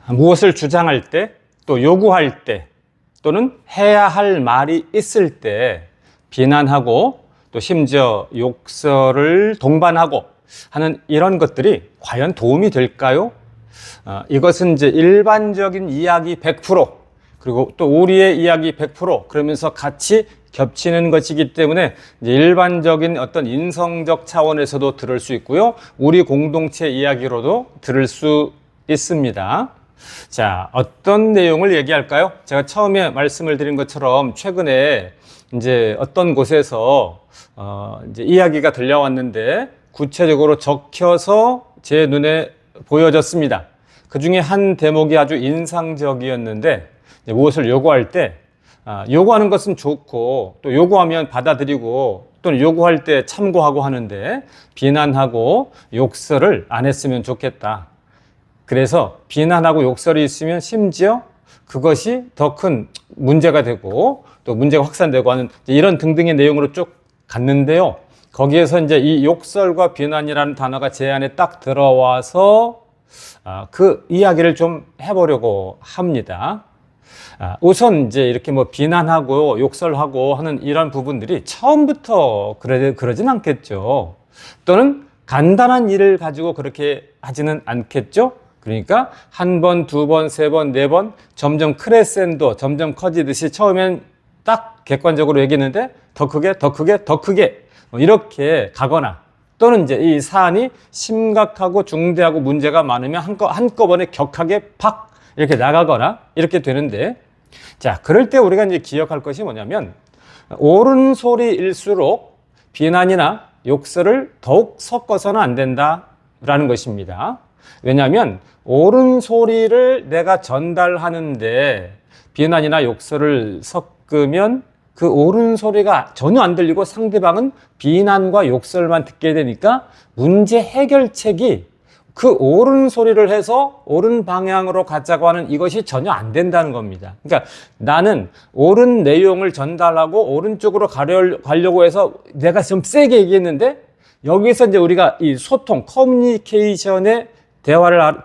무엇을 주장할 때, 또 요구할 때, 또는 해야 할 말이 있을 때 비난하고 또 심지어 욕설을 동반하고 하는 이런 것들이 과연 도움이 될까요? 이것은 이제 일반적인 이야기 100%, 그리고 또 우리의 이야기 100% 그러면서 같이 겹치는 것이기 때문에 이제 일반적인 어떤 인성적 차원에서도 들을 수 있고요. 우리 공동체 이야기로도 들을 수 있습니다. 자, 어떤 내용을 얘기할까요? 제가 처음에 말씀을 드린 것처럼 최근에 이제 어떤 곳에서 이제 이야기가 들려왔는데 구체적으로 적혀서 제 눈에 보여졌습니다. 그 중에 한 대목이 아주 인상적이었는데 무엇을 요구할 때 요구하는 것은 좋고 또 요구하면 받아들이고 또는 요구할 때 참고하고 하는데 비난하고 욕설을 안 했으면 좋겠다. 그래서 비난하고 욕설이 있으면 심지어 그것이 더 큰 문제가 되고 또 문제가 확산되고 하는 이런 등등의 내용으로 쭉 갔는데요. 거기에서 이제 이 욕설과 비난이라는 단어가 제 안에 딱 들어와서 그 이야기를 좀 해보려고 합니다. 우선 이제 이렇게 뭐 비난하고 욕설하고 하는 이런 부분들이 처음부터 그러진 않겠죠. 또는 간단한 일을 가지고 그렇게 하지는 않겠죠. 그러니까 한 번, 두 번, 세 번, 네 번 점점 크레센도 점점 커지듯이 처음엔 딱 객관적으로 얘기했는데 더 크게, 더 크게, 더 크게 이렇게 가거나 또는 이제 이 사안이 심각하고 중대하고 문제가 많으면 한꺼번에 격하게 팍 이렇게 나가거나 이렇게 되는데, 자, 그럴 때 우리가 이제 기억할 것이 뭐냐면 옳은 소리일수록 비난이나 욕설을 더욱 섞어서는 안 된다라는 것입니다. 왜냐하면 옳은 소리를 내가 전달하는데 비난이나 욕설을 섞으면 그 옳은 소리가 전혀 안 들리고 상대방은 비난과 욕설만 듣게 되니까 문제 해결책이 그 옳은 소리를 해서 옳은 방향으로 가자고 하는 이것이 전혀 안 된다는 겁니다. 그러니까 나는 옳은 내용을 전달하고 옳은 쪽으로 가려고 해서 내가 좀 세게 얘기했는데 여기서 이제 우리가 이 소통, 커뮤니케이션의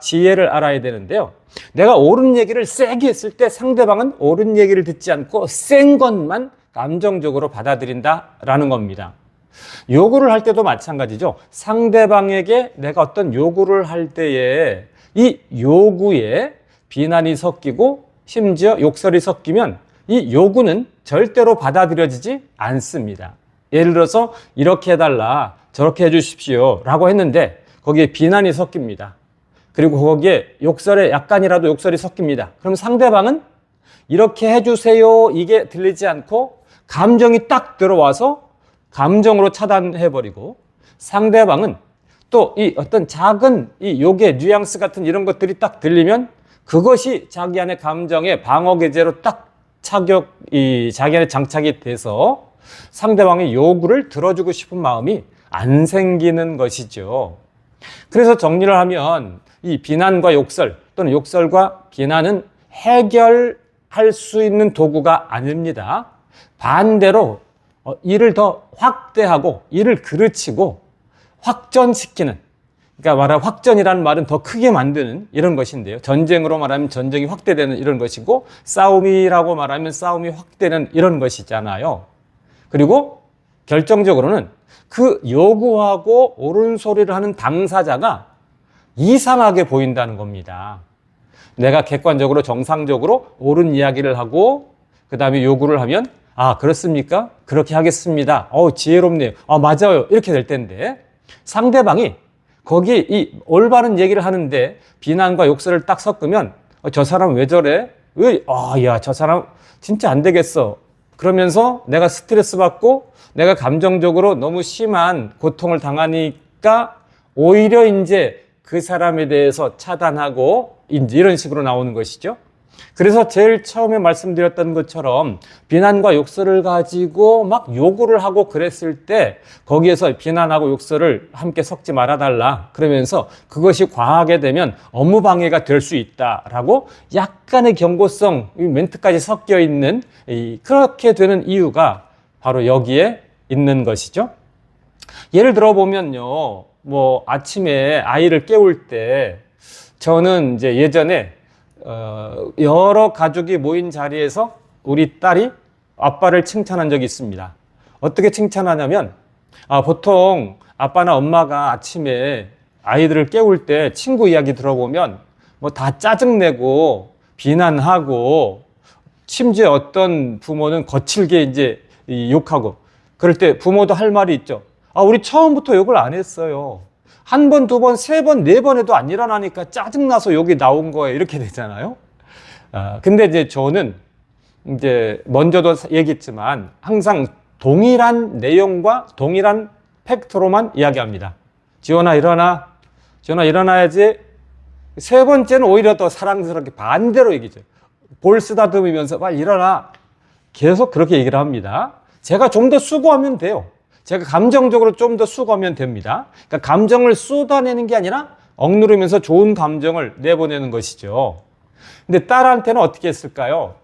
지혜를 알아야 되는데요. 내가 옳은 얘기를 세게 했을 때 상대방은 옳은 얘기를 듣지 않고 센 것만 감정적으로 받아들인다라는 겁니다. 요구를 할 때도 마찬가지죠. 상대방에게 내가 어떤 요구를 할 때에 이 요구에 비난이 섞이고 심지어 욕설이 섞이면 이 요구는 절대로 받아들여지지 않습니다. 예를 들어서 이렇게 해달라, 저렇게 해주십시오 라고 했는데 거기에 비난이 섞입니다. 그리고 거기에 욕설에 약간이라도 욕설이 섞입니다. 그럼 상대방은 이렇게 해주세요 이게 들리지 않고 감정이 딱 들어와서 감정으로 차단해버리고, 상대방은 또 이 어떤 작은 이 욕의 뉘앙스 같은 이런 것들이 딱 들리면 그것이 자기 안의 감정의 방어계제로 딱 자기 안에 장착이 돼서 상대방의 요구를 들어주고 싶은 마음이 안 생기는 것이죠. 그래서 정리를 하면 이 비난과 욕설 또는 욕설과 비난은 해결할 수 있는 도구가 아닙니다. 반대로 이를 더 확대하고 이를 그르치고 확전시키는, 그러니까 말하면 확전이라는 말은 더 크게 만드는 이런 것인데요. 전쟁으로 말하면 전쟁이 확대되는 이런 것이고 싸움이라고 말하면 싸움이 확대되는 이런 것이잖아요. 그리고 결정적으로는 그 요구하고 옳은 소리를 하는 당사자가 이상하게 보인다는 겁니다. 내가 객관적으로 정상적으로 옳은 이야기를 하고 그 다음에 요구를 하면 그렇습니까? 그렇게 하겠습니다. 지혜롭네요. 맞아요. 이렇게 될 텐데 상대방이 거기에 이 올바른 얘기를 하는데 비난과 욕설을 딱 섞으면 저 사람 왜 저래? 저 사람 진짜 안 되겠어. 그러면서 내가 스트레스 받고 내가 감정적으로 너무 심한 고통을 당하니까 오히려 이제 그 사람에 대해서 차단하고 이제 이런 식으로 나오는 것이죠. 그래서 제일 처음에 말씀드렸던 것처럼 비난과 욕설을 가지고 막 요구를 하고 그랬을 때 거기에서 비난하고 욕설을 함께 섞지 말아달라 그러면서 그것이 과하게 되면 업무 방해가 될 수 있다라고 약간의 경고성 멘트까지 섞여 있는 그렇게 되는 이유가 바로 여기에 있는 것이죠. 예를 들어 보면요, 뭐 아침에 아이를 깨울 때 저는 이제 예전에 여러 가족이 모인 자리에서 우리 딸이 아빠를 칭찬한 적이 있습니다. 어떻게 칭찬하냐면, 보통 아빠나 엄마가 아침에 아이들을 깨울 때 친구 이야기 들어보면 뭐 다 짜증내고 비난하고 심지어 어떤 부모는 거칠게 이제 욕하고 그럴 때 부모도 할 말이 있죠. 우리 처음부터 욕을 안 했어요. 한 번, 두 번, 세 번, 네 번 해도 안 일어나니까 짜증나서 욕이 나온 거예요. 이렇게 되잖아요. 근데 이제 저는 이제 먼저도 얘기했지만 항상 동일한 내용과 동일한 팩트로만 이야기합니다. 지원아 일어나. 지원아 일어나야지. 세 번째는 오히려 더 사랑스럽게 반대로 얘기죠. 볼 쓰다듬으면서 빨리 일어나. 계속 그렇게 얘기를 합니다. 제가 좀 더 수고하면 돼요. 제가 감정적으로 좀 더 수고하면 됩니다. 그러니까 감정을 쏟아내는 게 아니라 억누르면서 좋은 감정을 내보내는 것이죠. 근데 딸한테는 어떻게 했을까요?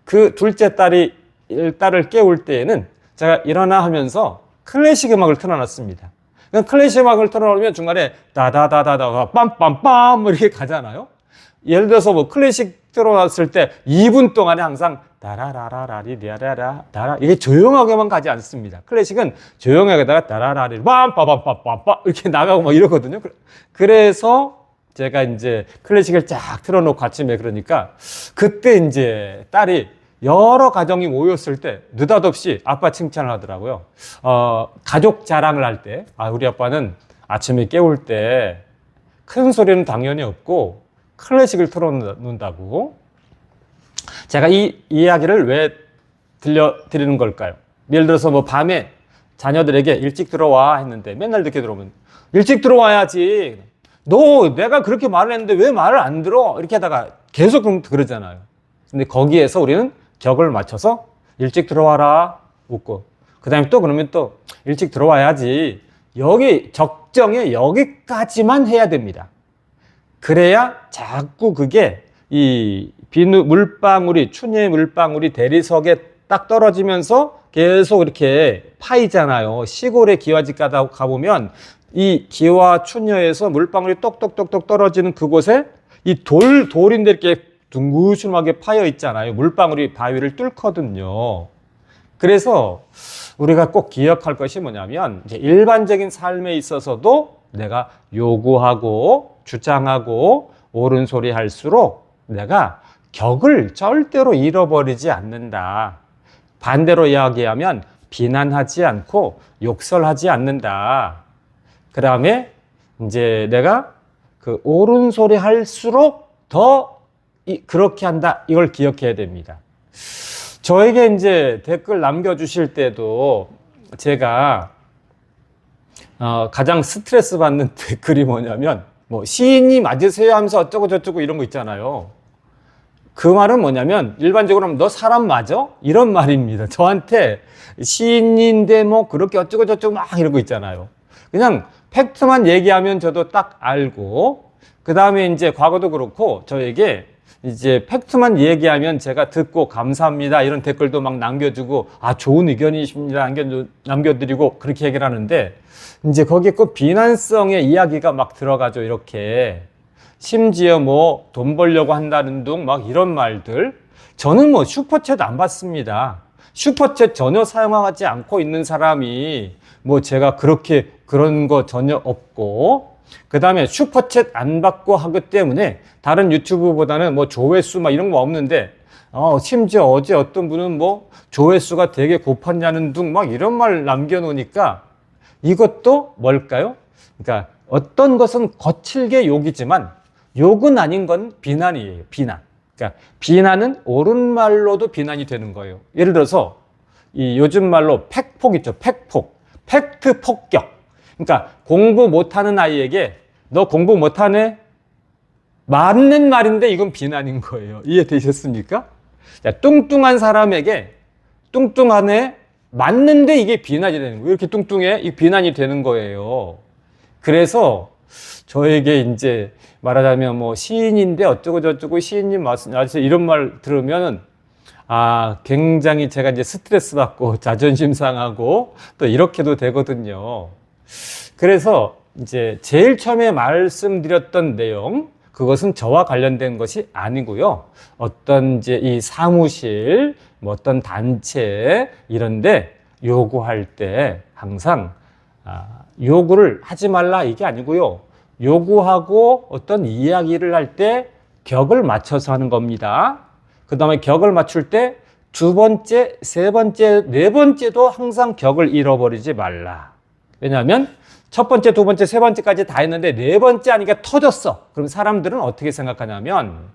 그 둘째 딸을 깨울 때에는 제가 일어나 하면서 클래식 음악을 틀어놨습니다. 클래식 음악을 틀어놓으면 중간에 다다다다다 빰빰빰 이렇게 가잖아요. 예를 들어서 뭐 클래식 틀어놨을 때 2분 동안에 항상 다라라라리리아라라 다라 이게 조용하게만 가지 않습니다. 클래식은 조용하게다가 다라라리 빰빠빰빰빰빰 이렇게 나가고 막 이러거든요. 그래서 제가 이제 클래식을 쫙 틀어놓고 아침에 그러니까 그때 이제 딸이 여러 가정이 모였을 때 느닷없이 아빠 칭찬을 하더라고요. 가족 자랑을 할 때, 우리 아빠는 아침에 깨울 때 큰 소리는 당연히 없고 클래식을 틀어놓는다고. 제가 이 이야기를 왜 들려드리는 걸까요? 예를 들어서 뭐 밤에 자녀들에게 일찍 들어와 했는데 맨날 늦게 들어오면 일찍 들어와야지. 너 내가 그렇게 말을 했는데 왜 말을 안 들어? 이렇게 하다가 계속 그러잖아요. 근데 거기에서 우리는 격을 맞춰서 일찍 들어와라 웃고 그 다음에 또 그러면 또 일찍 들어와야지. 여기 적정에 여기까지만 해야 됩니다. 그래야 자꾸 그게 이 물방울이 춘의 물방울이 대리석에 딱 떨어지면서 계속 이렇게 파이잖아요. 시골에 기와집 가보면 이 기와 춘녀에서 물방울이 똑똑똑똑 떨어지는 그곳에 이 돌인데 이렇게 둥그스름하게 파여 있잖아요. 물방울이 바위를 뚫거든요. 그래서 우리가 꼭 기억할 것이 뭐냐면 이제 일반적인 삶에 있어서도 내가 요구하고 주장하고 옳은 소리 할수록 내가 격을 절대로 잃어버리지 않는다. 반대로 이야기하면 비난하지 않고 욕설하지 않는다. 그 다음에 이제 내가 그 옳은 소리 할수록 더 그렇게 한다. 이걸 기억해야 됩니다. 저에게 이제 댓글 남겨주실 때도 제가 가장 스트레스 받는 댓글이 뭐냐면 뭐 시인이 맞으세요 하면서 어쩌고 저쩌고 이런 거 있잖아요. 그 말은 뭐냐면 일반적으로 하면 너 사람 맞아? 이런 말입니다. 저한테 시인인데 뭐 그렇게 어쩌고 저쩌고 막 이런 거 있잖아요. 그냥 팩트만 얘기하면 저도 딱 알고 그 다음에 이제 과거도 그렇고 저에게 이제 팩트만 얘기하면 제가 듣고 감사합니다 이런 댓글도 막 남겨주고 좋은 의견이십니다 남겨드리고 그렇게 얘기를 하는데 이제 거기에 그 비난성의 이야기가 막 들어가죠. 이렇게 심지어 뭐 돈 벌려고 한다는 둥 막 이런 말들. 저는 뭐 슈퍼챗 안 받습니다. 슈퍼챗 전혀 사용하지 않고 있는 사람이 뭐 제가 그런 거 전혀 없고 그 다음에 슈퍼챗 안 받고 하기 때문에 다른 유튜브보다는 뭐 조회수 막 이런 거 없는데 심지어 어제 어떤 분은 뭐 조회수가 되게 고팠냐는 둥 막 이런 말 남겨놓으니까 이것도 뭘까요? 그러니까 어떤 것은 거칠게 욕이지만 욕은 아닌 건 비난이에요. 비난. 그러니까 비난은 옳은 말로도 비난이 되는 거예요. 예를 들어서 이 요즘 말로 팩폭 있죠. 팩폭. 팩트 폭격. 그러니까 공부 못하는 아이에게 너 공부 못하네? 맞는 말인데 이건 비난인 거예요. 이해되셨습니까? 자, 뚱뚱한 사람에게 뚱뚱하네? 맞는데 이게 비난이 되는 거예요. 이렇게 뚱뚱해? 이 비난이 되는 거예요. 그래서 저에게 이제 말하자면 뭐 시인인데 어쩌고 저쩌고 시인님 말씀 이런 말 들으면 굉장히 제가 이제 스트레스 받고 자존심 상하고 또 이렇게도 되거든요. 그래서 이제 제일 처음에 말씀드렸던 내용 그것은 저와 관련된 것이 아니고요. 어떤 이제 이 사무실, 뭐 어떤 단체 이런데 요구할 때 항상 요구를 하지 말라 이게 아니고요. 요구하고 어떤 이야기를 할 때 격을 맞춰서 하는 겁니다. 그 다음에 격을 맞출 때 두 번째, 세 번째, 네 번째도 항상 격을 잃어버리지 말라. 왜냐하면 첫 번째, 두 번째, 세 번째까지 다 했는데 네 번째 하니까 터졌어. 그럼 사람들은 어떻게 생각하냐면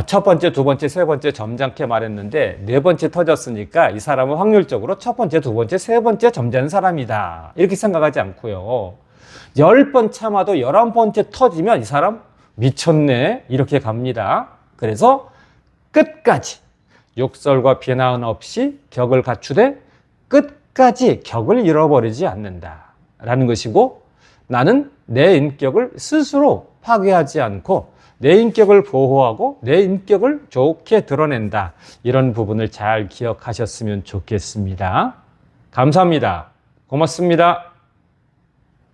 첫 번째, 두 번째, 세 번째 점잖게 말했는데 네 번째 터졌으니까 이 사람은 확률적으로 첫 번째, 두 번째, 세 번째 점잖은 사람이다. 이렇게 생각하지 않고요. 10번 참아도 11번째 터지면 이 사람 미쳤네. 이렇게 갑니다. 그래서 끝까지 욕설과 비난 없이 격을 갖추되 끝까지 격을 잃어버리지 않는다. 라는 것이고 나는 내 인격을 스스로 파괴하지 않고 내 인격을 보호하고 내 인격을 좋게 드러낸다. 이런 부분을 잘 기억하셨으면 좋겠습니다. 감사합니다. 고맙습니다.